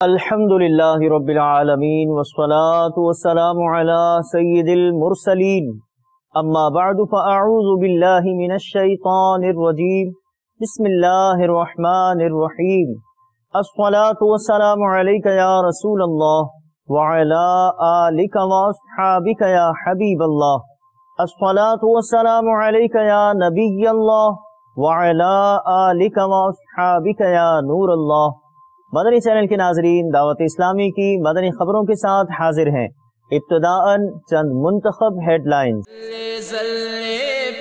الحمدللہ رب العالمین والصلاة والسلام علی سید المرسلین اما بعد فاعوذ باللہ من الشیطان الرجیم بسم اللہ الرحمن الرحیم الصلاة والسلام علیک یا رسول اللہ وعلی آلک واصحابک یا حبیب اللہ الصلاة والسلام علیک یا نبی اللہ وعلی آلک واصحابک یا نور اللہ۔ مدنی چینل کے ناظرین، دعوت اسلامی کی مدنی خبروں کے ساتھ حاضر ہیں۔ ابتداءً چند منتخب ہیڈ لائنز۔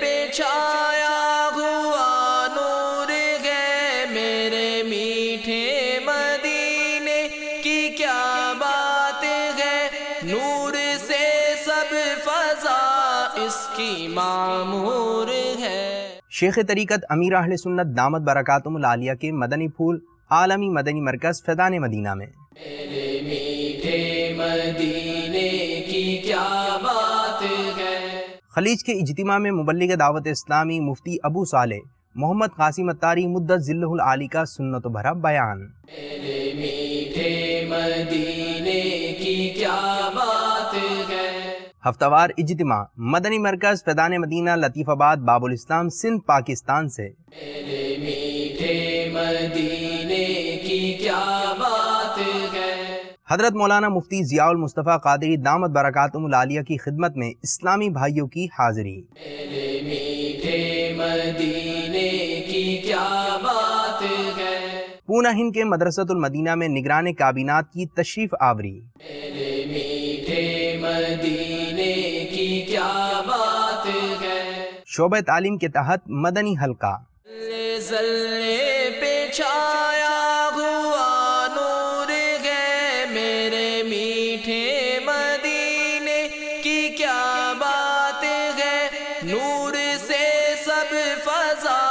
پہ چھایا ہوا نور ہے میرے میٹھے مدینے کی کیا بات ہے، نور سے سب فضا اس کی معمور ہے۔ شیخ طریقت امیر اہل سنت دامت برکاتہم العالیہ کے مدنی پھول عالمی مدنی مرکز فیضان مدینہ میں میرے میٹھے مدینے کی کیا بات ہے۔ خلیج کے اجتماع میں مبلغ دعوت اسلامی مفتی ابو صالح محمد قاسم اتاری مدت ذلہ العالی کا سنت بھرا بیان۔ میرے میٹھے مدینے کی کیا بات ہے۔ ہفتہ وار اجتماع مدنی مرکز فیضان مدینہ لطیف آباد باب الاسلام سندھ پاکستان سے۔ میرے میٹھے مدینے کی کیا بات ہے۔ حضرت مولانا مفتی ضیاء المصطفیٰ قادری دامت برکاتہم العالیہ کی خدمت میں اسلامی بھائیوں کی حاضری۔ میرے میٹھے مدینے کی کیا بات ہے۔ پونہ ہند کے مدرسۃ المدینہ میں نگران کابینات کی تشریف آوری۔ میرے میٹھے مدینے کی کیا بات ہے۔ شعبہ تعلیم کے تحت مدنی حلقہ۔ پہ چھایا ہوا نور ہے میرے میٹھے مدینے کی کیا بات ہے، نور سے سب فضا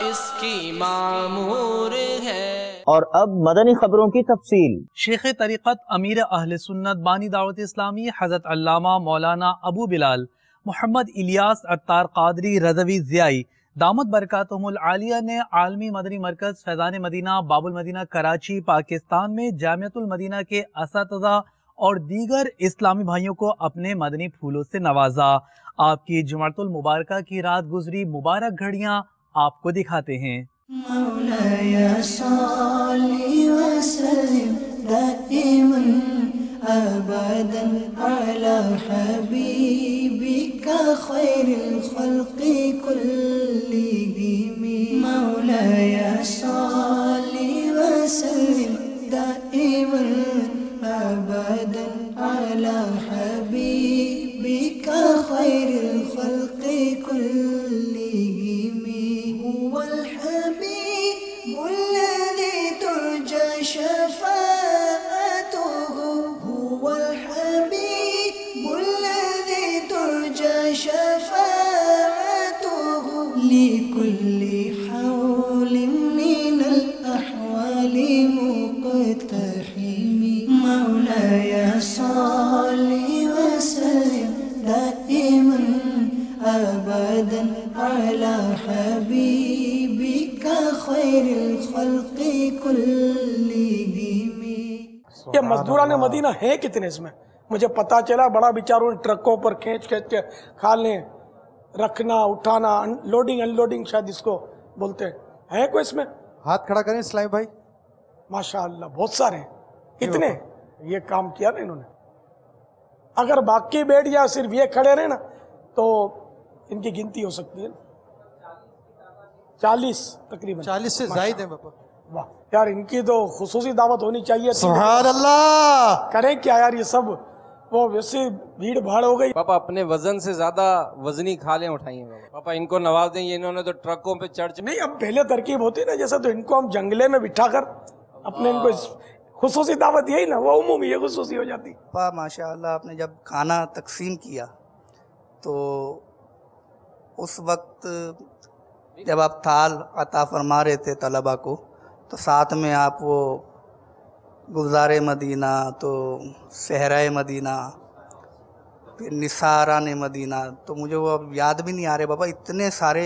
اس کی معمور ہے۔ اور اب مدنی خبروں کی تفصیل۔ شیخ طریقت امیر اہل سنت بانی دعوت اسلامی حضرت علامہ مولانا ابو بلال محمد الیاس عطار قادری رضوی ضیائی دامت برکاتہم العالیہ نے عالمی مدنی مرکز فیضان مدینہ باب المدینہ کراچی پاکستان میں جامعۃ المدینہ کے اساتذہ اور دیگر اسلامی بھائیوں کو اپنے مدنی پھولوں سے نوازا۔ آپ کی جمعۃ المبارکہ کی رات گزری مبارک گھڑیاں آپ کو دکھاتے ہیں۔ مولاي صل وسلم دائما ابدا على حبيبك خير الخلق كلهم مولاي صل وسلم دائما ابدا على حبيبك خير الخلق كلهم هو الحبيب الذي ترجى شفاعته هو الحبيب الذي ترجى شفاعته لكل حول من الأحوال مقتحم مولاي صل وسلم دائما أبدا على حبيبك خير الخلق كلهم۔ یہ مزدوران مدینہ ہیں کتنے اس میں؟ مجھے پتا چلا بڑا بیچاروں نے ٹرکوں پر کھینچ کے کھالنے رکھنا اٹھانا لوڈنگ ان لوڈنگ شاید اس کو بولتے ہیں کوئی اس میں؟ ہاتھ کھڑا کریں اسلامی بھائی۔ ماشاءاللہ بہت سارے ہیں۔ کتنے یہ کام کیا نا انہوں نے؟ اگر باقی بیٹھ یا صرف یہ کھڑے رہے نا تو ان کی گنتی ہو سکتی ہے نا 40 تقریباً 40 سے زائد ہیں باپا۔ واہ یار، ان کی تو خصوصی دعوت ہونی چاہیے۔ سبحان اللہ۔ کریں کیا یار، یہ سب وہ ویسے بھیڑ بھاڑ ہو گئی۔ پاپا اپنے وزن سے زیادہ وزنی کھالیں اٹھائیں پاپا، ان کو نواز دیں۔ یہ انہوں نے تو ٹرکوں پہ چڑھ نہیں، اب پہلے ترکیب ہوتی نا جیسا، تو ان کو ہم جنگلے میں بٹھا کر اپنے ان کو خصوصی دعوت یہی نا، وہ عمومی یہ خصوصی ہو جاتی۔ پاپا ماشاءاللہ آپ نے جب کھانا تقسیم کیا تو اس وقت جب آپ تھال عطا فرما رہے تھے طلبہ کو، تو ساتھ میں آپ وہ گلزار مدینہ، تو صحرائے مدینہ، پھر نثاران مدینہ، تو مجھے وہ اب یاد بھی نہیں آ رہے بابا، اتنے سارے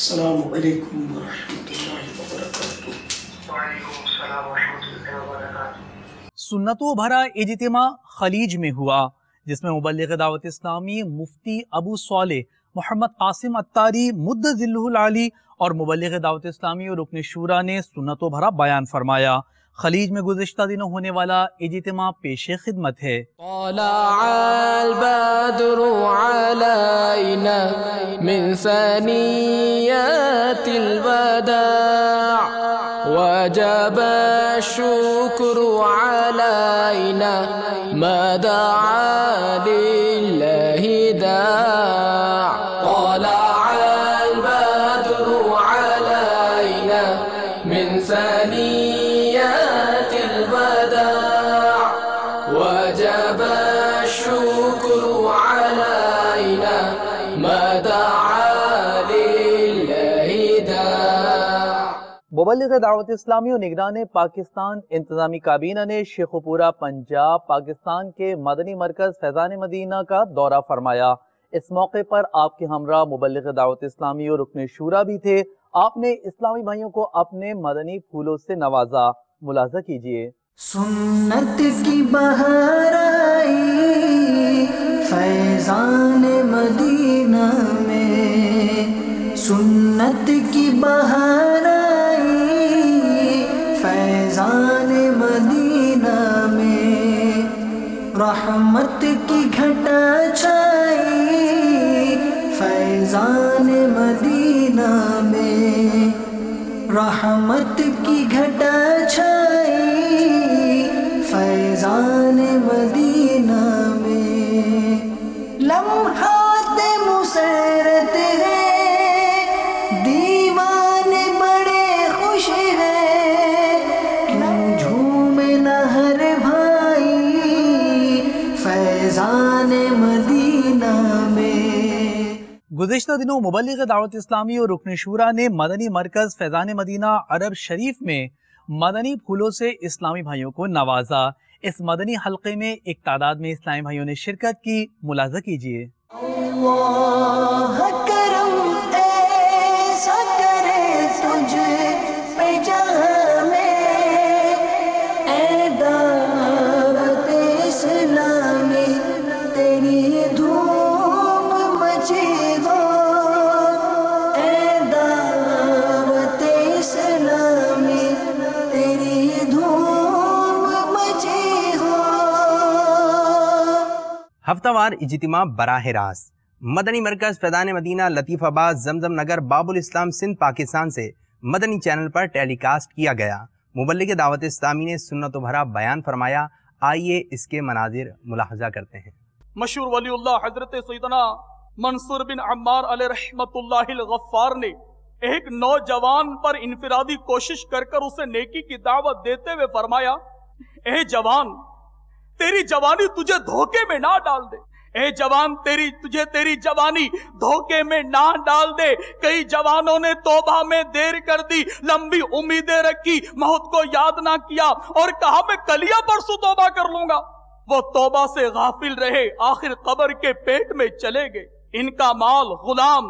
السلام علیکم ورحمۃ اللہ وبرکاتہ۔ سنتوں بھرا اجتماع خلیج میں ہوا، جس میں مبلغ دعوت اسلامی مفتی ابو صالح محمد قاسم عطاری مد ظلہ العالی اور مبلغ دعوت اسلامی اور رکن شورا نے سنتوں بھرا بیان فرمایا۔ خلیج میں گزشتہ دنوں ہونے والا اجتماع پیش خدمت ہے۔ طلع البدر علينا من ثنيات الوداع وجب الشكر علينا ما دعا لله داع طلع البدر علينا من ثنيات الوداع وجب الشكر علينا ما دعا لله داع۔ مبلغ دعوت اسلامی و نگران پاکستان انتظامی کابینہ نے شیخ پورہ پنجاب پاکستان کے مدنی مرکز فیضان مدینہ کا دورہ فرمایا۔ اس موقع پر آپ کے ہمراہ مبلغ دعوت اسلامی اور رکن شورا بھی تھے۔ آپ نے اسلامی بھائیوں کو اپنے مدنی پھولوں سے نوازا۔ ملاحظہ کیجیے۔ سنت کی بہار آئی فیضان مدینہ میں، سنت کی بہار آئی فیضان مدینہ میں، رحمت کی گھٹا چھائی فیضان مدینہ میں، رحمت کی گھٹا چھائی فیضان مدینہ میں، لمحات مسرت ہے دیوان بڑے خوش ہیں، کیوں جھومے نہ ہر بھائی فیضان مدینہ میں۔ گزشتہ دنوں مبلغ دعوت اسلامی اور رکن شورا نے مدنی مرکز فیضان مدینہ عرب شریف میں مدنی پھولوں سے اسلامی بھائیوں کو نوازا۔ اس مدنی حلقے میں ایک تعداد میں اسلامی بھائیوں نے شرکت کی۔ ملاحظہ کیجیے۔ اللہ کرم ایسا کرے تجھ پہ جہاں میں، اے دعوت اسلامی تیری دھوم مچے گا، اے دعوت اسلامی تیری دھوم مچے گا۔ ہفتہ وار اجتماع براہ راست مدنی مرکز فیضان مدینہ لطیف آباد زمزم نگر باب الاسلام سندھ پاکستان سے مدنی چینل پر ٹیلی کاسٹ کیا گیا۔ مبلغ دعوت اسلامی نے سنت و بھرا بیان فرمایا۔ آئیے اس کے مناظر ملاحظہ کرتے ہیں۔ مشہور ولی اللہ حضرت سیدنا منصور بن عمار علیہ رحمت اللہ الغفار نے ایک نوجوان پر انفرادی کوشش کر اسے نیکی کی دعوت دیتے ہوئے فرمایا، اے جوان تیری جوانی تجھے دھوکے میں نہ ڈال دے، اے جوان تجھے تیری جوانی دھوکے میں نہ ڈال دے۔ کئی جوانوں نے توبہ میں دیر کر دی، لمبی امیدیں رکھی، موت کو یاد نہ کیا اور کہا میں کلیہ پرسوں توبہ کر لوں گا۔ وہ توبہ سے غافل رہے، آخر قبر کے پیٹ میں چلے گئے۔ ان کا مال، غلام،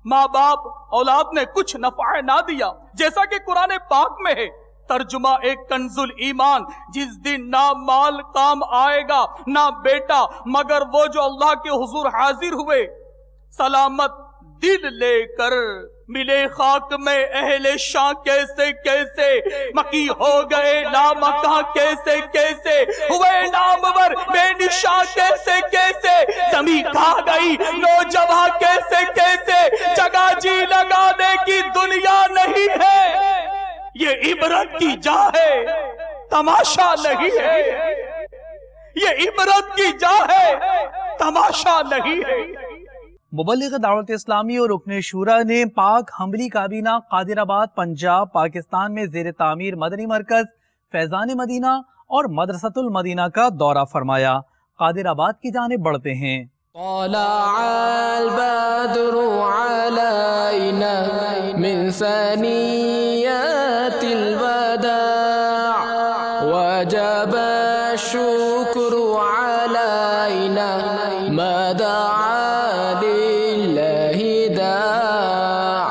ماں باپ، اولاد نے کچھ نفع نہ دیا، جیسا کہ قرآن پاک میں ہے۔ ترجمہ ایک کنز ایمان، جس دن نہ مال کام آئے گا نہ بیٹا، مگر وہ جو اللہ کے حضور حاضر ہوئے سلامت دل لے کر ملے خاک میں اہل شاہ کیسے کیسے، مکی ہو گئے لامکاں کیسے کیسے، ہوئے نامور بے نشاں کیسے کیسے، زمین کھا گئی نوجوان کیسے کیسے، جگہ جی لگانے کی دنیا نہیں ہے، یہ عبرت کی جا ہے تماشا نہیں ہے، یہ عبرت کی جا ہے تماشا نہیں ہے۔ مبلغ دعوت اسلامی اور رکن شورا نے پاک حملی کابینہ قادر آباد پنجاب پاکستان میں زیر تعمیر مدنی مرکز فیضان مدینہ اور مدرسۃ المدینہ کا دورہ فرمایا۔ قادر آباد کی جانب بڑھتے ہیں۔ طلع البدر علينا من ثنيات الوداع وجب الشكر علينا ما دعا لله داع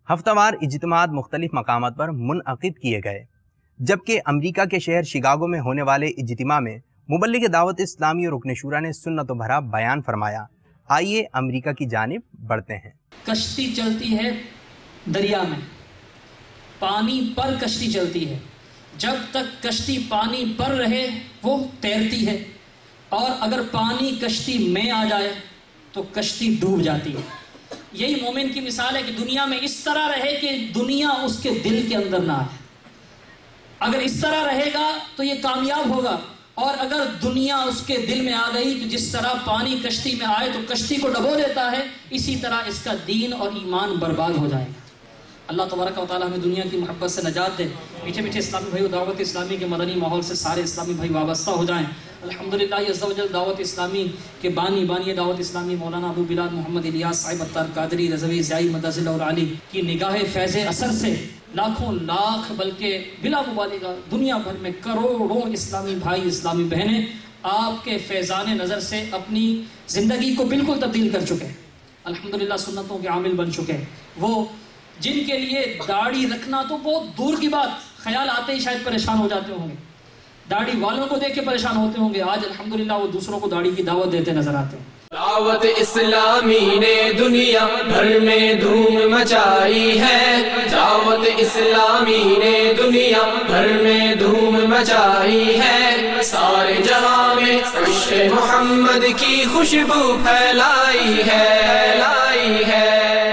ہفتہ وار اجتماعات مختلف مقامات پر منعقد کیے گئے، جبکہ امریکہ کے شہر شکاگو میں ہونے والے اجتماع میں مبلغ دعوت اسلامی اور رکن شورا نے سنت و بھرا بیان فرمایا۔ آئیے امریکہ کی جانب بڑھتے ہیں۔ کشتی چلتی ہے دریا میں، پانی پر کشتی چلتی ہے، جب تک کشتی پانی پر رہے وہ تیرتی ہے، اور اگر پانی کشتی میں آ جائے تو کشتی ڈوب جاتی ہے۔ یہی مومن کی مثال ہے کہ دنیا میں اس طرح رہے کہ دنیا اس کے دل کے اندر نہ آئے۔ اگر اس طرح رہے گا تو یہ کامیاب ہوگا، اور اگر دنیا اس کے دل میں آ گئی تو جس طرح پانی کشتی میں آئے تو کشتی کو ڈبو دیتا ہے، اسی طرح اس کا دین اور ایمان برباد ہو جائے گا۔ اللہ تبارک و تعالیٰ ہمیں دنیا کی محبت سے نجات دے۔ میٹھے میٹھے اسلامی بھائی، دعوت اسلامی کے مدنی ماحول سے سارے اسلامی بھائی وابستہ ہو جائیں۔ الحمدللہ عز و جل دعوت اسلامی کے بانی دعوت اسلامی مولانا ابو بلال محمد الیاس صاحب عطار قادری رضوی زیائی مدثر اللہ علی کی نگاہ فیض اثر سے لاکھوں لاکھ بلکہ بلا مبالغہ دنیا بھر میں کروڑوں اسلامی بھائی اسلامی بہنیں آپ کے فیضان نظر سے اپنی زندگی کو بالکل تبدیل کر چکے، الحمدللہ سنتوں کے عامل بن چکے۔ وہ جن کے لیے داڑھی رکھنا تو بہت دور کی بات، خیال آتے ہی شاید پریشان ہو جاتے ہوں گے، داڑھی والوں کو دیکھ کے پریشان ہوتے ہوں گے، آج الحمدللہ وہ دوسروں کو داڑھی کی دعوت دیتے نظر آتے ہیں۔ دعوت اسلامی نے دنیا بھر میں دھوم مچائی ہے، دعوت اسلامی نے دنیا بھر میں دھوم مچائی ہے، سارے جہاں میں عشق محمد کی خوشبو پھیلائی ہے،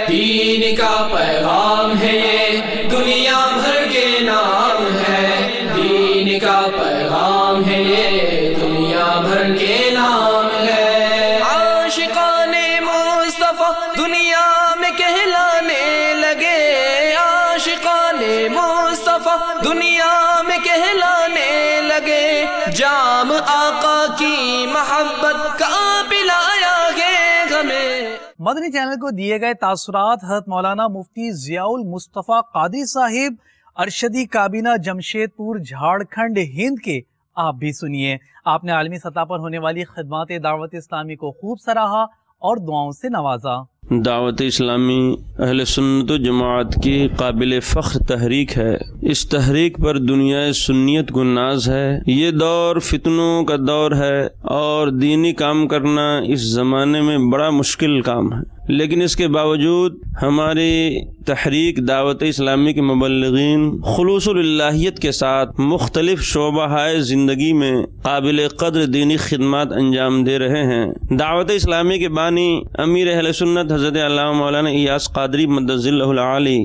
دین کا پیغام ہے یہ دنیا بھر کے نام ہے، دین کا پیغام ہے یہ دنیا بھر کے نام ہے، عاشقان مصطفیٰ دنیا میں کہلانے لگے، عاشقان مصطفیٰ دنیا میں کہلانے لگے، جام آقا کی محبت کا پلایا گے ہمیں۔ مدنی چینل کو دیے گئے تاثرات حضرت مولانا مفتی ضیاء المصطفیٰ قادری صاحب ارشدی کابینہ جمشید پور جھارکھنڈ ہند کے آپ بھی سنیے۔ آپ نے عالمی سطح پر ہونے والی خدمات دعوت اسلامی کو خوب سراہا اور دعاؤں سے نوازا۔ دعوت اسلامی اہل سنت و جماعت کی قابل فخر تحریک ہے، اس تحریک پر دنیا سنیت کو ناز ہے۔ یہ دور فتنوں کا دور ہے اور دینی کام کرنا اس زمانے میں بڑا مشکل کام ہے، لیکن اس کے باوجود ہماری تحریک دعوت اسلامی کے مبلغین خلوص الالہیت کے ساتھ مختلف شعبہ زندگی میں قابل قدر دینی خدمات انجام دے رہے ہیں۔ دعوت اسلامی کے بانی امیر اہل سنت حضرت علامہ مولانا الیاس قادری مدثر اللہ العالی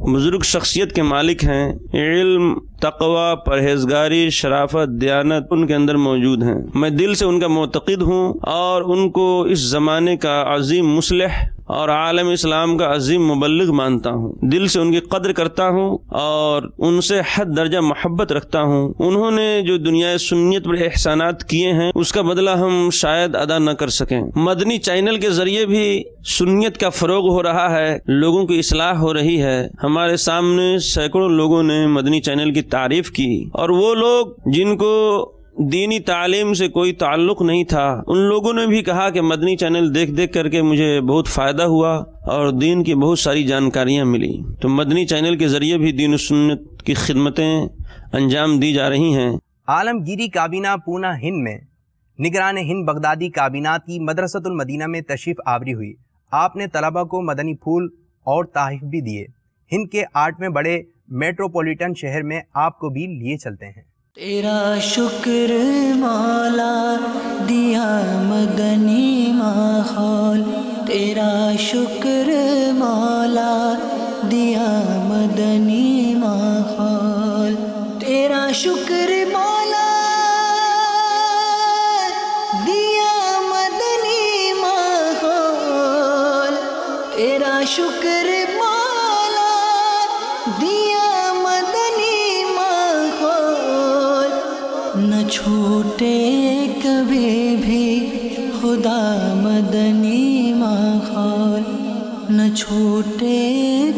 بزرگ شخصیت کے مالک ہیں، علم، تقوی، پرہیزگاری، شرافت، دیانت ان کے اندر موجود ہیں۔ میں دل سے ان کا معتقد ہوں اور ان کو اس زمانے کا عظیم مصلح اور عالم اسلام کا عظیم مبلغ مانتا ہوں، دل سے ان کی قدر کرتا ہوں اور ان سے حد درجہ محبت رکھتا ہوں۔ انہوں نے جو دنیا سنیت پر احسانات کیے ہیں اس کا بدلہ ہم شاید ادا نہ کر سکیں۔ مدنی چینل کے ذریعے بھی سنیت کا فروغ ہو رہا ہے، لوگوں کی اصلاح ہو رہی ہے۔ ہمارے سامنے سینکڑوں لوگوں نے مدنی چینل کی تعریف کی، اور وہ لوگ جن کو دینی تعلیم سے کوئی تعلق نہیں تھا ان لوگوں نے بھی کہا کہ مدنی چینل دیکھ دیکھ کر کے مجھے بہت فائدہ ہوا اور دین کی بہت ساری جانکاریاں ملی۔ تو مدنی چینل کے ذریعے بھی دین و سنت کی خدمتیں انجام دی جا رہی ہیں۔ عالمگیری کابینہ پونا ہند میں نگران ہند بغدادی کابینات کی مدرسۃ المدینہ میں تشریف آوری ہوئی۔ آپ نے طلبہ کو مدنی پھول اور تحائف بھی دیے۔ ہند کے 8ویں بڑے میٹروپولیٹن شہر میں آپ کو بھی لیے چلتے ہیں۔ تیرا شکر مولا دیا مدنی ماحول، تیرا شکر مولا دیا مدنی ماحول، تیرا شکر مولا دیا مدنی ماحول، تیرا شکر مولا دیا نہ چھوٹے کبھی بھی خدا مدنی ماحول، نہ چھوٹے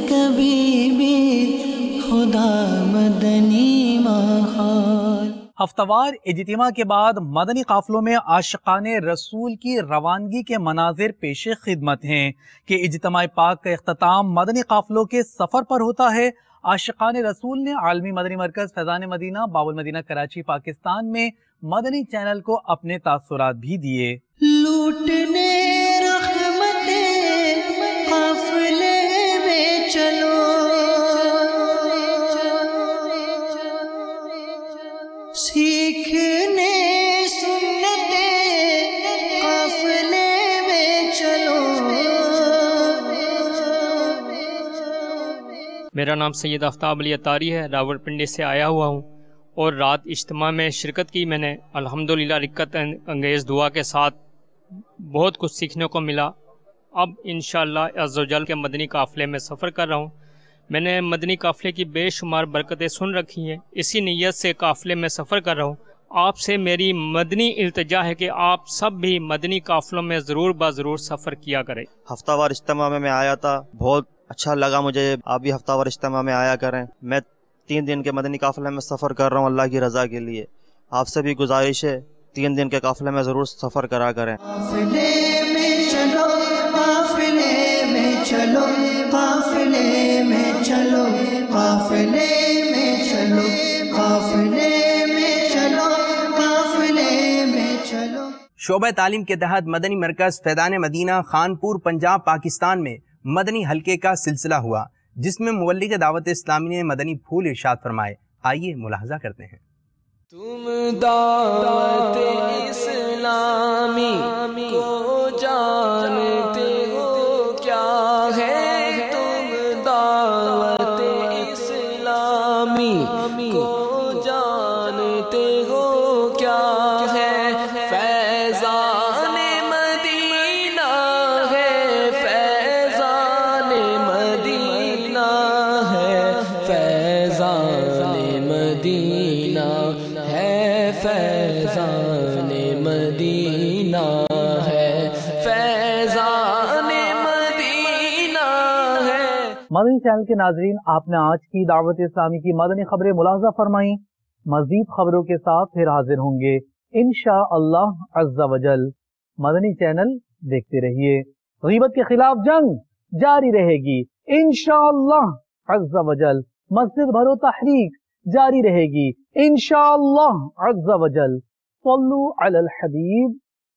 کبھی بھی خدا مدنی ماحول۔ ہفتوار اجتماع کے بعد مدنی قافلوں میں عاشقان رسول کی روانگی کے مناظر پیش خدمت ہیں کہ اجتماع پاک کا اختتام مدنی قافلوں کے سفر پر ہوتا ہے۔ عاشقان رسول نے عالمی مدنی مرکز فیضان مدینہ باب المدینہ کراچی پاکستان میں مدنی چینل کو اپنے تاثرات بھی دیے۔ لوٹنے رحمتیں قافلے میں چلو، سیکھنے سنتیں قافلے میں چلو۔ میرا نام سید آفتاب علی اتاری ہے، راولپنڈی سے آیا ہوا ہوں اور رات اجتماع میں شرکت کی میں نے۔ الحمدللہ رکعت انگیز دعا کے ساتھ بہت کچھ سیکھنے کو ملا۔ اب انشاءاللہ عز و جل کے مدنی قافلے میں سفر کر رہا ہوں۔ میں نے مدنی قافلے کی بے شمار برکتیں سن رکھی ہیں، اسی نیت سے قافلے میں سفر کر رہا ہوں۔ آپ سے میری مدنی التجا ہے کہ آپ سب بھی مدنی قافلوں میں ضرور ضرور سفر کیا کریں۔ ہفتہ وار اجتماع میں آیا تھا، بہت اچھا لگا مجھے۔ آپ بھی ہفتہ وار اجتماع میں آیا کریں۔ میں 3 دن کے مدنی قافلے میں سفر کر رہا ہوں اللہ کی رضا کے لیے۔ آپ سے بھی گزارش ہے 3 دن کے قافلے میں ضرور سفر کرا کریں۔ قافلے میں چلو، قافلے میں چلو، قافلے میں چلو، قافلے میں چلو، قافلے میں چلو، قافلے میں چلو۔ شعبہ تعلیم کے تحت مدنی مرکز فیضان مدینہ خانپور پنجاب پاکستان میں مدنی حلقے کا سلسلہ ہوا، جس میں مبلغ دعوت اسلامی نے مدنی پھول ارشاد فرمائے۔ آئیے ملاحظہ کرتے ہیں۔ تم دعوت اسلامی کو جانتے ہو کیا ہے، تم دعوت اسلامی کو جانتے ہو کیا ہے، فیضان مدینہ ہے، فیضان مدینہ ہے، فیضان مدینہ ہے، فیضان مدینہ ہے، فیضان مدینہ ہے۔ مدنی چینل کے ناظرین، آپ نے آج کی دعوت اسلامی کی مدنی خبریں ملاحظہ فرمائیں۔ مزید خبروں کے ساتھ پھر حاضر ہوں گے انشاءاللہ عز و جل۔ مدنی چینل دیکھتے رہیے۔ غیبت کے خلاف جنگ جاری رہے گی انشاءاللہ عز و جل۔ مسجد بھرو تحریک جاری رہے گی انشاءاللہ عز و جل۔ صلو علی الحبیب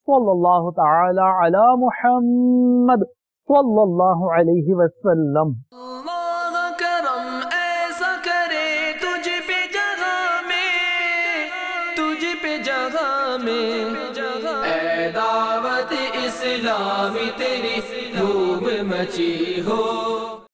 صلی اللہ تعالی علی محمد صلی اللہ علیہ وسلم۔ اللہ کرم ایسا کرے تجھ پہ جگہ میں، تجھ پہ جگہ میں، اے دعوت اسلامی تیری دھوم مچی ہو۔